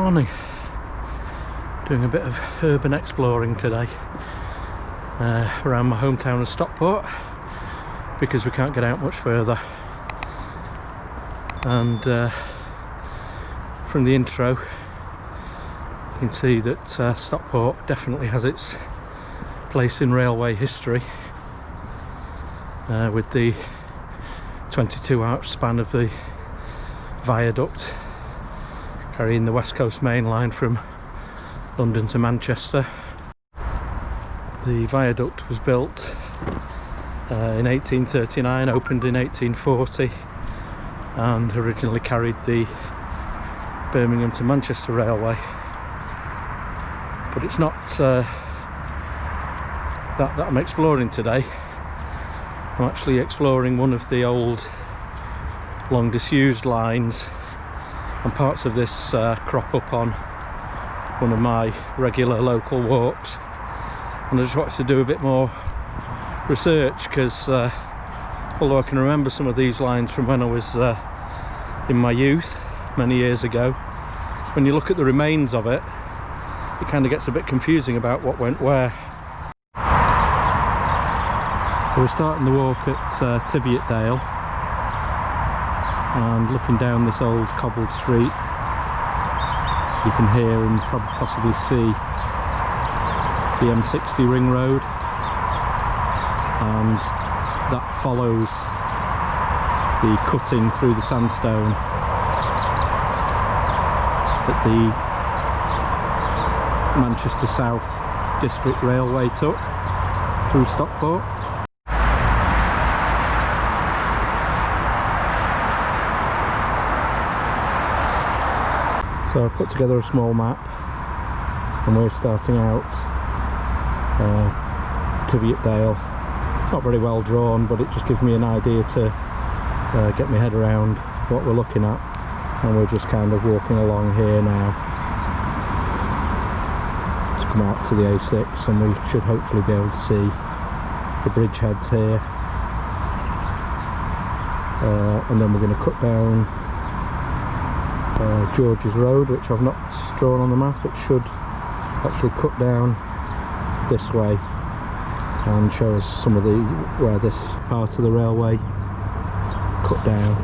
morning. Doing a bit of urban exploring today around my hometown of Stockport, because we can't get out much further. And from the intro you can see that Stockport definitely has its place in railway history, with the 22 arch span of the viaduct carrying the West Coast Main Line from London to Manchester. The viaduct was built in 1839, opened in 1840, and originally carried the Birmingham to Manchester Railway. But it's not that I'm exploring today. I'm actually exploring one of the old, long disused lines, and parts of this crop up on one of my regular local walks, and I just wanted to do a bit more research, because although I can remember some of these lines from when I was in my youth many years ago, when you look at the remains of it, it kind of gets a bit confusing about what went where. So we're starting the walk at Tiviot Dale, and looking down this old cobbled street, you can hear and possibly see the M60 ring road, and that follows the cutting through the sandstone that the Manchester South District Railway took through Stockport. So I've put together a small map, and we're starting out Tiviot Dale. It's not very well drawn, but it just gives me an idea to get my head around what we're looking at, and we're just kind of walking along here now to come out to the A6, and we should hopefully be able to see the bridgeheads here, and then we're going to cut down George's Road, which I've not drawn on the map. It should actually cut down this way and show us some of where this part of the railway cut down.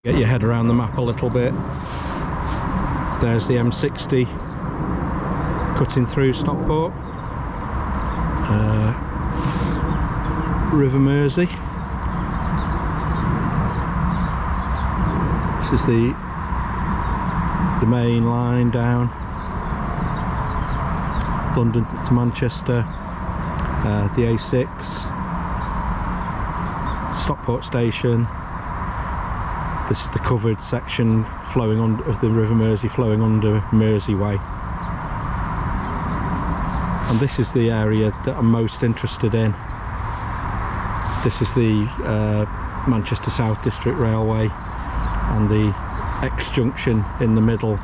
Get your head around the map a little bit. There's the M60 cutting through Stockport, River Mersey. This is the main line down London to Manchester, the A6, Stockport station. This is the covered section flowing on of the River Mersey, flowing under Mersey Way, and this is the area that I'm most interested in. This is the Manchester South District Railway, and the X junction in the middle,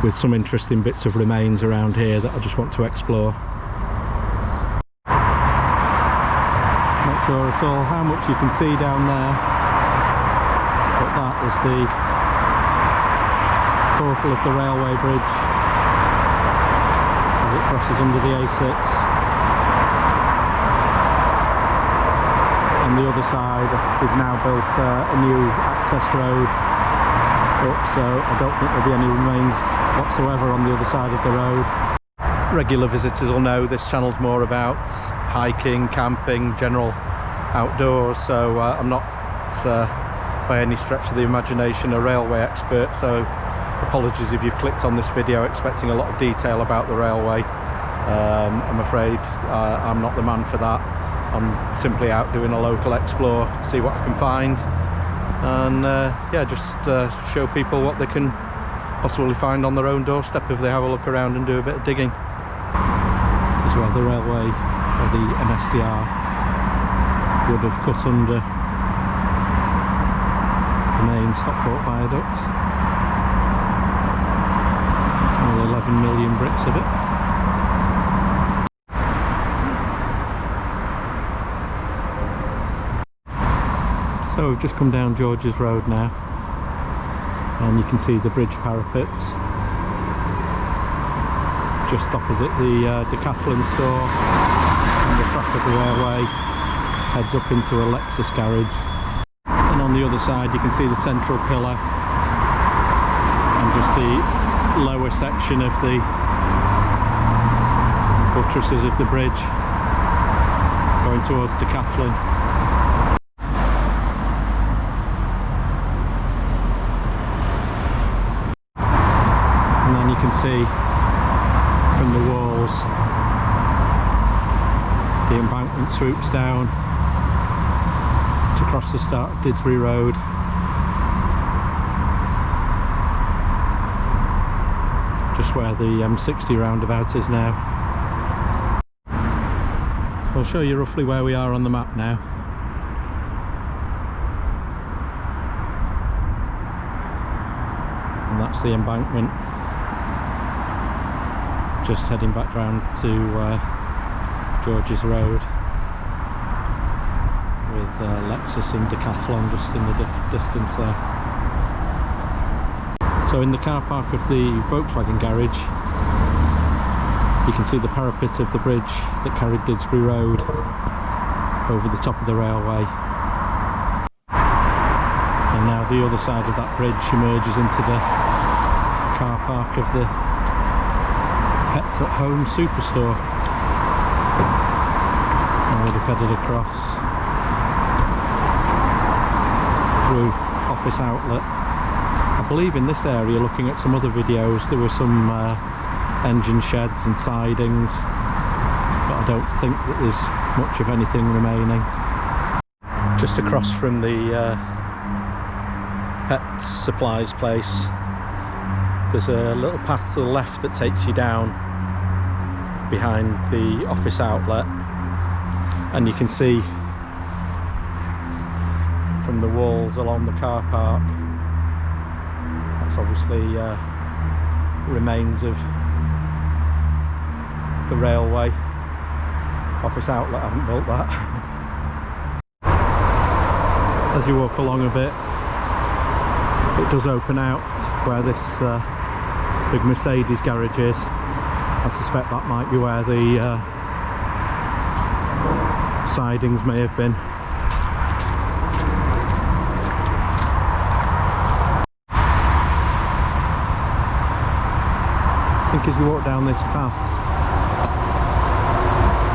with some interesting bits of remains around here that I just want to explore. Not sure at all how much you can see down there, but that is the portal of the railway bridge as it crosses under the A6. On the other side, we've now built a new access road up, so I don't think there'll be any remains whatsoever on the other side of the road. Regular visitors will know this channel's more about hiking, camping, general outdoors, so I'm not by any stretch of the imagination a railway expert, so apologies if you've clicked on this video expecting a lot of detail about the railway. I'm afraid I'm not the man for that. I'm simply out doing a local explore to see what I can find, and yeah, just show people what they can possibly find on their own doorstep if they have a look around and do a bit of digging. This is where the railway, or the MSDR, would have cut under the main Stockport viaduct. All 11 million bricks of it. So we've just come down George's Road now, and you can see the bridge parapets just opposite the Decathlon store, and the track of the railway heads up into a Lexus garage. And on the other side you can see the central pillar and just the lower section of the buttresses of the bridge going towards Decathlon. And then you can see from the walls the embankment swoops down to cross the start of Didsbury Road. Just where the M60 roundabout is now. I'll show you roughly where we are on the map now. And that's the embankment. Just heading back round to George's Road with Lexus and Decathlon just in the distance there. So in the car park of the Volkswagen garage you can see the parapet of the bridge that carried Didsbury Road over the top of the railway. And now the other side of that bridge emerges into the car park of the Pets at Home Superstore. And we've headed across through Office Outlet. I believe in this area, looking at some other videos, there were some engine sheds and sidings, but I don't think that there's much of anything remaining. Just across from the pet supplies place there's a little path to the left that takes you down behind the Office Outlet, and you can see from the walls along the car park that's obviously remains of the railway. Office Outlet haven't built that. As you walk along a bit, it does open out where this big Mercedes garage is. I suspect that might be where the sidings may have been. I think as you walk down this path,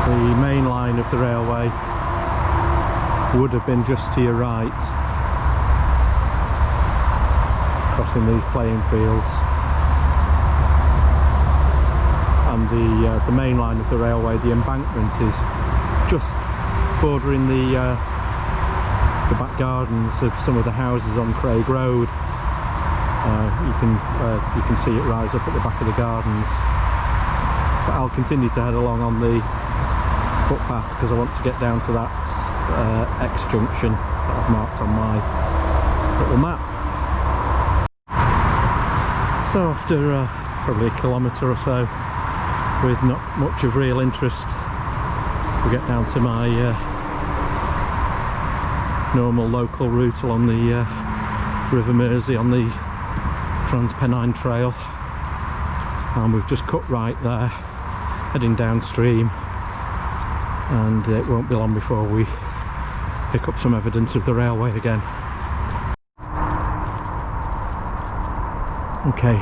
the main line of the railway would have been just to your right, crossing these playing fields, and the main line of the railway, the embankment, is just bordering the back gardens of some of the houses on Craig Road. You can see it rise up at the back of the gardens, but I'll continue to head along on the footpath because I want to get down to that X junction that I've marked on my little map. So after probably a kilometre or so with not much of real interest, we get down to my normal local route along the River Mersey on the Trans-Pennine Trail, and we've just cut right there heading downstream, and it won't be long before we pick up some evidence of the railway again. Okay,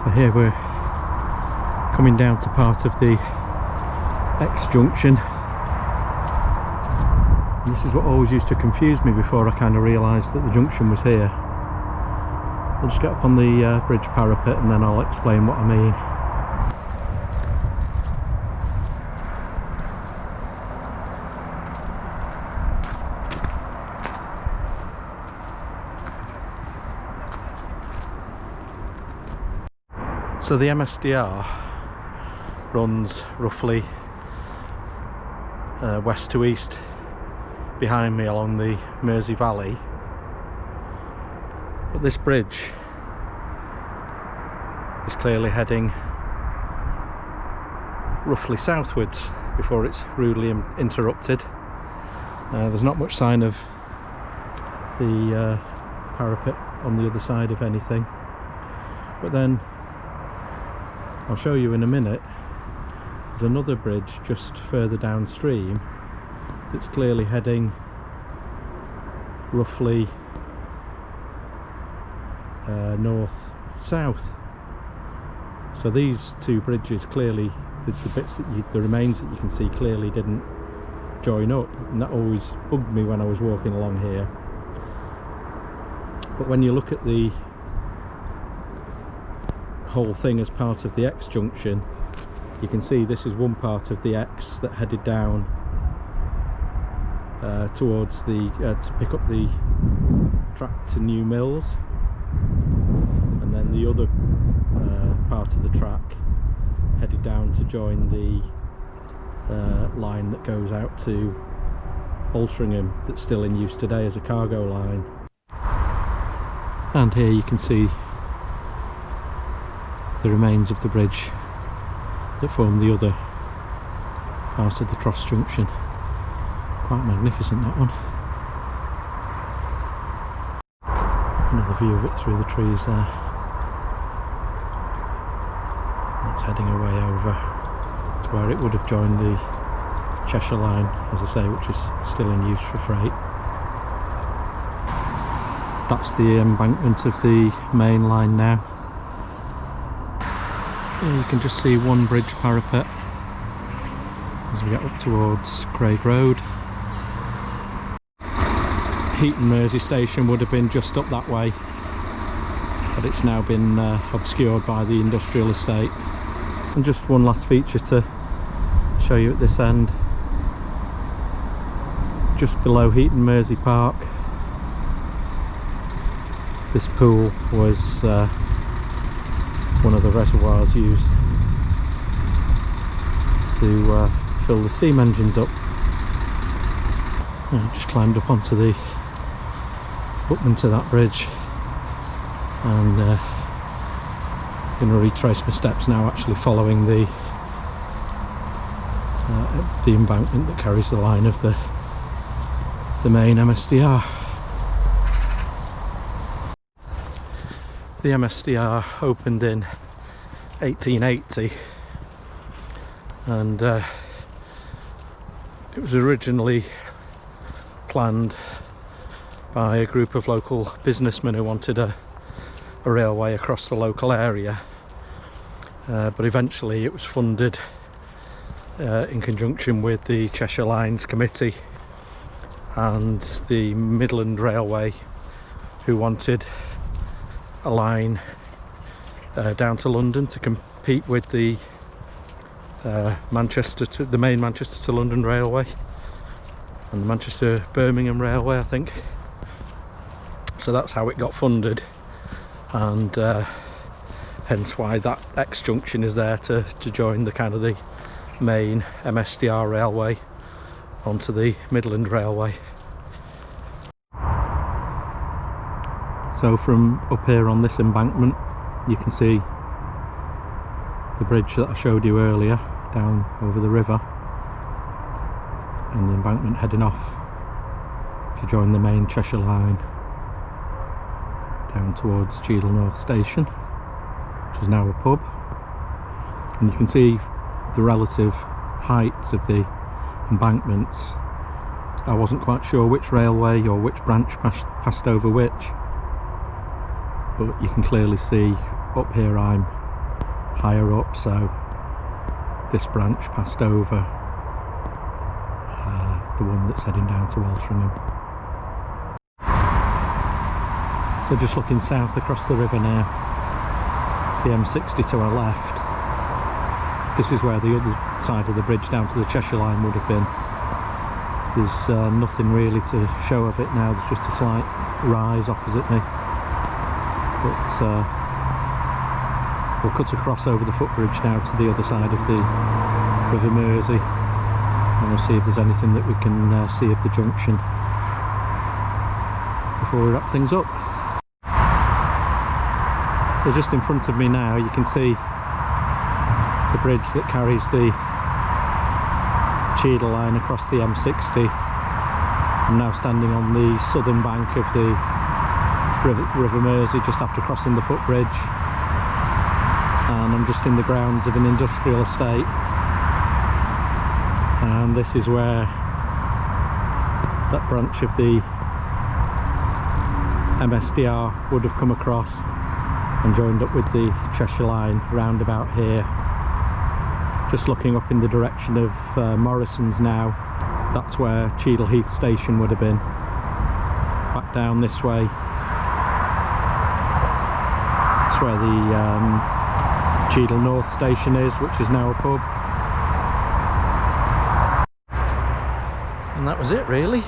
so here we're coming down to part of the X junction. And this is what always used to confuse me before I kind of realised that the junction was here. I'll just get up on the bridge parapet and then I'll explain what I mean. So the MSDR runs roughly west to east behind me along the Mersey Valley, but this bridge is clearly heading roughly southwards before it's rudely interrupted. There's not much sign of the parapet on the other side of anything. But then I'll show you in a minute, there's another bridge just further downstream that's clearly heading roughly north-south. So these two bridges clearly, the bits that the remains that you can see clearly didn't join up, and that always bugged me when I was walking along here. But when you look at the whole thing as part of the X junction, you can see this is one part of the X that headed down towards the to pick up the track to New Mills, and then the other part of the track headed down to join the line that goes out to Altrincham, that's still in use today as a cargo line. And here you can see the remains of the bridge that form the other part of the cross junction. Quite magnificent, that one. Another view of it through the trees there. It's heading away over to where it would have joined the Cheshire line, as I say, which is still in use for freight. That's the embankment of the main line now. Here you can just see one bridge parapet as we get up towards Craig Road. Heaton Mersey station would have been just up that way, but it's now been obscured by the industrial estate. And just one last feature to show you at this end, just below Heaton Mersey Park, this pool was one of the reservoirs used to fill the steam engines up. I just climbed up onto the abutment to that bridge, and going to retrace my steps now, actually following the embankment that carries the line of the main MSDR. The MSDR opened in 1880, and it was originally planned by a group of local businessmen who wanted a railway across the local area, but eventually it was funded in conjunction with the Cheshire Lines Committee and the Midland Railway, who wanted a line down to London to compete with the main Manchester to London Railway and the Manchester Birmingham Railway, I think. So that's how it got funded, and hence why that X junction is there to join the kind of the main MSDR railway onto the Midland Railway. So from up here on this embankment you can see the bridge that I showed you earlier down over the river, and the embankment heading off to join the main Cheshire line down towards Cheadle North Station, which is now a pub. And you can see the relative heights of the embankments. I wasn't quite sure which railway or which branch passed over which, but you can clearly see up here I'm higher up, so this branch passed over the one that's heading down to Altrincham. So just looking south across the river now, the M60 to our left, this is where the other side of the bridge down to the Cheshire line would have been. There's nothing really to show of it now, there's just a slight rise opposite me. But we'll cut across over the footbridge now to the other side of the River Mersey, and we'll see if there's anything that we can see of the junction before we wrap things up. So just in front of me now you can see the bridge that carries the Cheadle line across the M60. I'm now standing on the southern bank of the River Mersey just after crossing the footbridge, and I'm just in the grounds of an industrial estate, and this is where that branch of the MSDR would have come across and joined up with the Cheshire Line round about here. Just looking up in the direction of Morrison's now, that's where Cheadle Heath station would have been. Back down this way, that's where the Cheadle North station is, which is now a pub. And that was it really,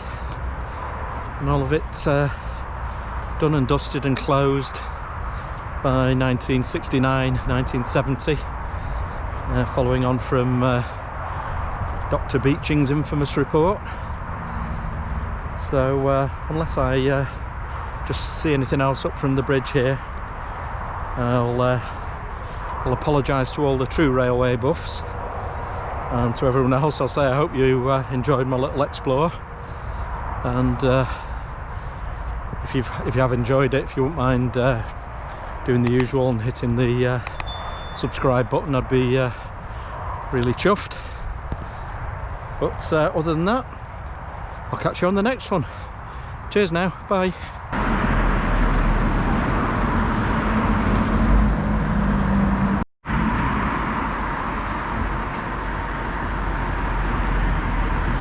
and all of it done and dusted and closed by 1969, 1970, following on from Dr. Beeching's infamous report. So unless I just see anything else up from the bridge here, I'll apologise to all the true railway buffs, and to everyone else I'll say I hope you enjoyed my little explore, and if you have enjoyed it, if you wouldn't mind doing the usual and hitting the subscribe button, I'd be really chuffed. But other than that, I'll catch you on the next one. Cheers now, bye.